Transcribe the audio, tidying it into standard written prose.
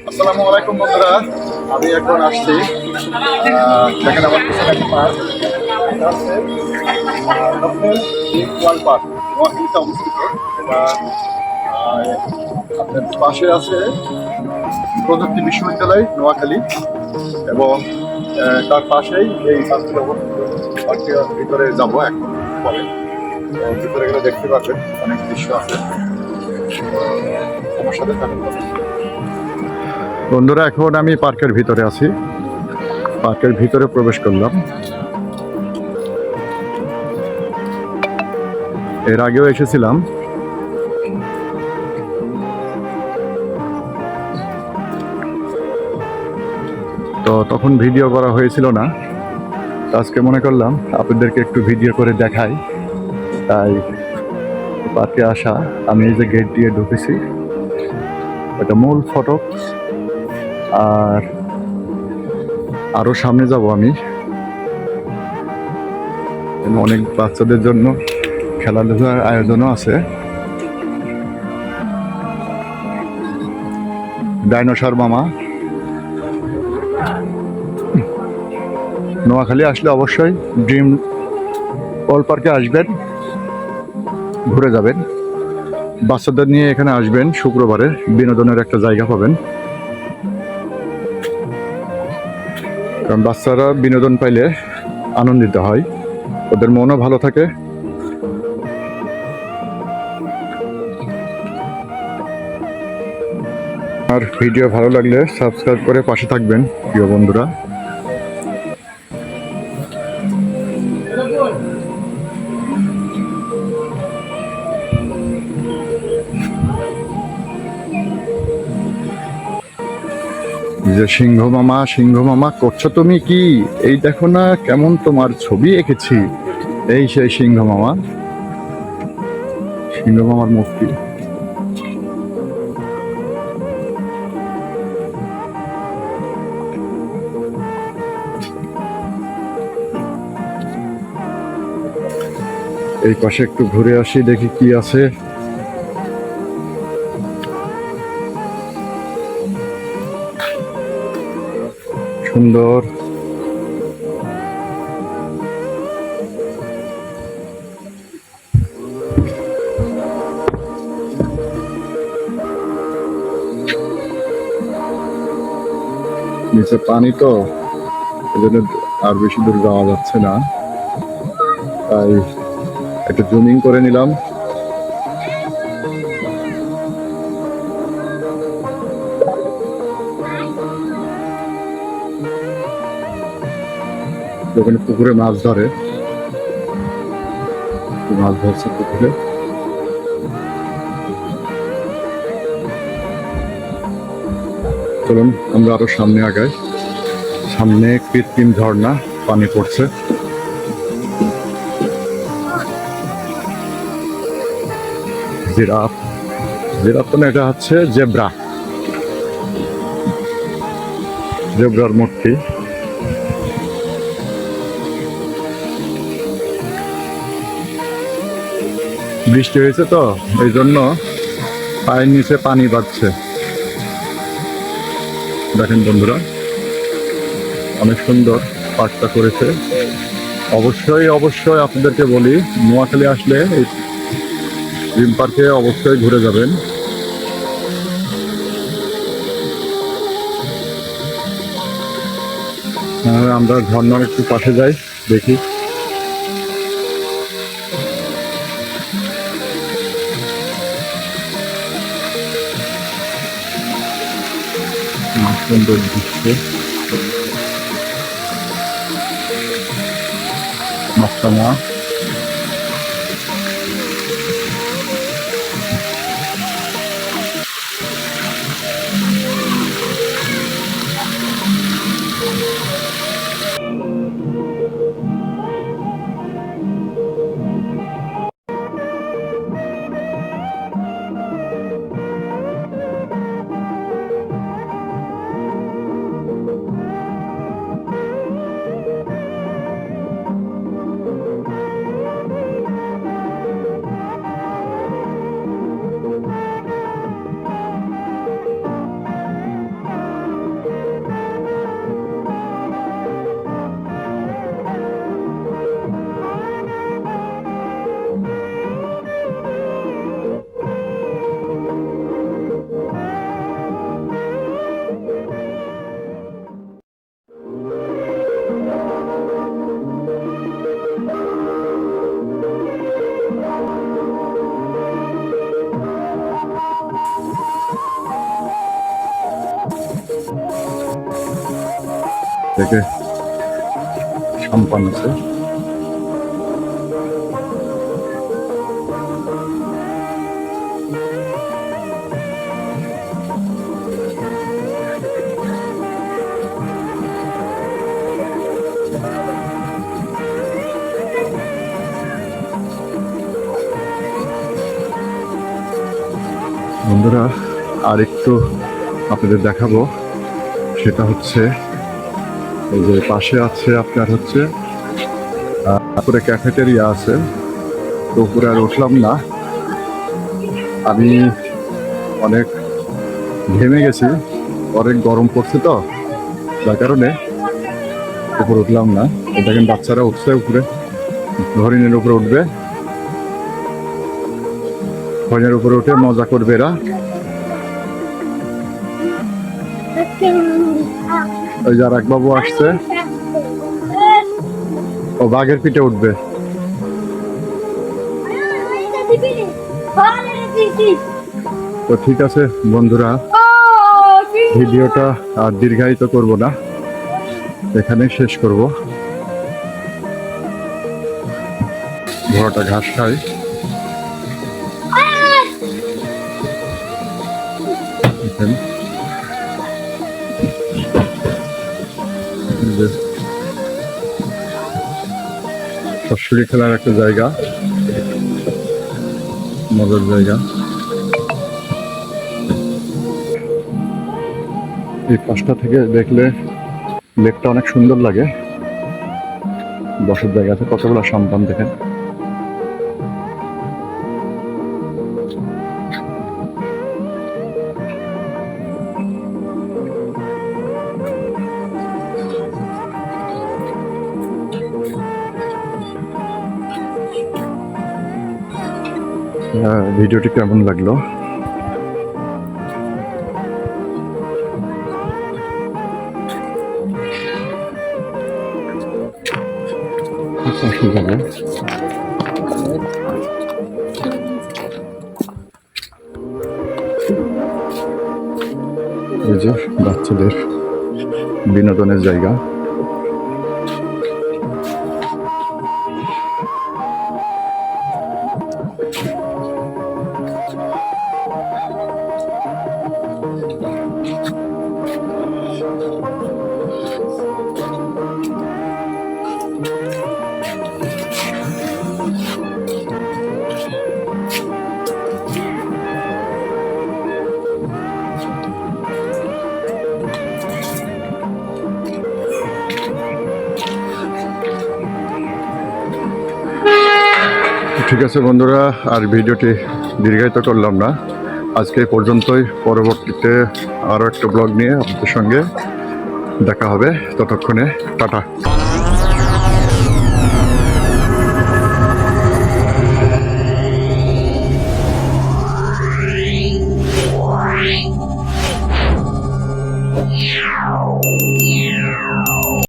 আসসালামু আলাইকুম বন্ধুরা, আমি এখন আসছি দেখেন আমার পিছনে একটা পার্ক। এটা হচ্ছে ওয়ার্ল্ড পার্ক, নোয়াখালীতে অবস্থিত। এটা আপনার পাশে আছে প্রযুক্তি বিশ্ববিদ্যালয় নোয়াখালী এবং তার পাশেই এই পার্কটি অবস্থিত। পার্কটির ভিতরে যাবো এখন পরে। ভিতরে গেলে দেখতে পাচ্ছেন অনেক দৃশ্য আছে। আমার সাথে থাকুন বন্ধুরা। এখন আমি পার্কের ভিতরে আছি, পার্কের ভিতরে প্রবেশ করলাম। এর আগেও এসেছিলাম, তো তখন ভিডিও করা হয়েছিল না। আজকে মনে করলাম আপনাদেরকে একটু ভিডিও করে দেখাই, তাই পার্কে আসা। আমি এই যে গেট দিয়ে ঢুকেছি, এটা মূল ফটক। আর আরো সামনে যাব আমি। অনেক বাচ্চাদের জন্য খেলাধুলার আয়োজনও আছে। ডাইনোসর মামা। নোয়াখালী আসলে অবশ্যই ড্রিম ওয়ার্ল্ড পার্কে আসবেন, ঘুরে যাবেন। বাচ্চাদের নিয়ে এখানে আসবেন, শুক্রবারে বিনোদনের একটা জায়গা পাবেন। কারণ বাচ্চারা বিনোদন পাইলে আনন্দিত হয়, ওদের মনও ভালো থাকে। আর ভিডিও ভালো লাগলে সাবস্ক্রাইব করে পাশে থাকবেন প্রিয় বন্ধুরা। যে সিংহ মামা করছো তুমি কি? এই দেখো না কেমন তোমার ছবি এঁকেছি। এই সেই সিংহ মামার মূর্তি। এই পাশে একটু ঘুরে আসি, দেখি কি আছে। সুন্দর। নিচে পানি তো, এজন্য আর বেশি দূর যাওয়া যাচ্ছে না, তাই একটু জুমিং করে নিলাম। ওখানে পুকুরে মাছ ধরে, মাছ ধরছে পুকুরে। চলুন আমরা আরো সামনে আগাই। সামনে কৃত্রিম ঝর্ণা, পানি পড়ছে। জিরাফ, জিরাফ তো না, এটা হচ্ছে জেব্রার মূর্তি। বৃষ্টি হয়েছে তো এই জন্য পায়ের নিচে পানি বাড়ছে। দেখেন বন্ধুরা, অনেক সুন্দর পার্কটা করেছে। অবশ্যই আপনাদেরকে বলি, নোয়াখালী আসলে এই ড্রিম পার্কে অবশ্যই ঘুরে যাবেন। আমরা ঝর্ণার একটু পাশে যাই, দেখি। সুন্দর দৃশ্য, মাছরাঙা। থেকে সম্পান আছে। বন্ধুরা, আর একটু আপনাদের দেখাবো, সেটা হচ্ছে এই যে পাশে আছে আপনার হচ্ছে উপরে ক্যাফেটেরিয়া আছে। তো উপরে আর উঠলাম না, আমি অনেক ঘেমে গেছি, অনেক গরম পড়ছে, তো যার কারণে উপরে উঠলাম না। দেখেন বাচ্চারা উঠছে উপরে, হরিণের উপরে উঠবে, হরিণের উপরে উঠে মজা করবে এরা। ওই যার এক বাবু আসছে, ও বাঘের পিঠে উঠবে। তো ঠিক আছে বন্ধুরা, ভিডিওটা আর দীর্ঘায়িত করব না, এখানে শেষ করব। ঘোড়াটা ঘাস খায়। সবসুরি খেলার একটা জায়গা, মজার জায়গা। এই পাশটা থেকে দেখলে লেকটা অনেক সুন্দর লাগে, বসার জায়গা আছে, কতগুলো সন্তান দেখেন। ভিডিওটি কেমন লাগলো এই যে বাচ্চাদের বিনোদনের জায়গা। ঠিক আছে বন্ধুরা, আর ভিডিওটি দীর্ঘায়িত করলাম না, আজকে এই পর্যন্তই। পরবর্তীতে আরও একটা ব্লগ নিয়ে আপনাদের সঙ্গে দেখা হবে, ততক্ষণে টাটা। Wow.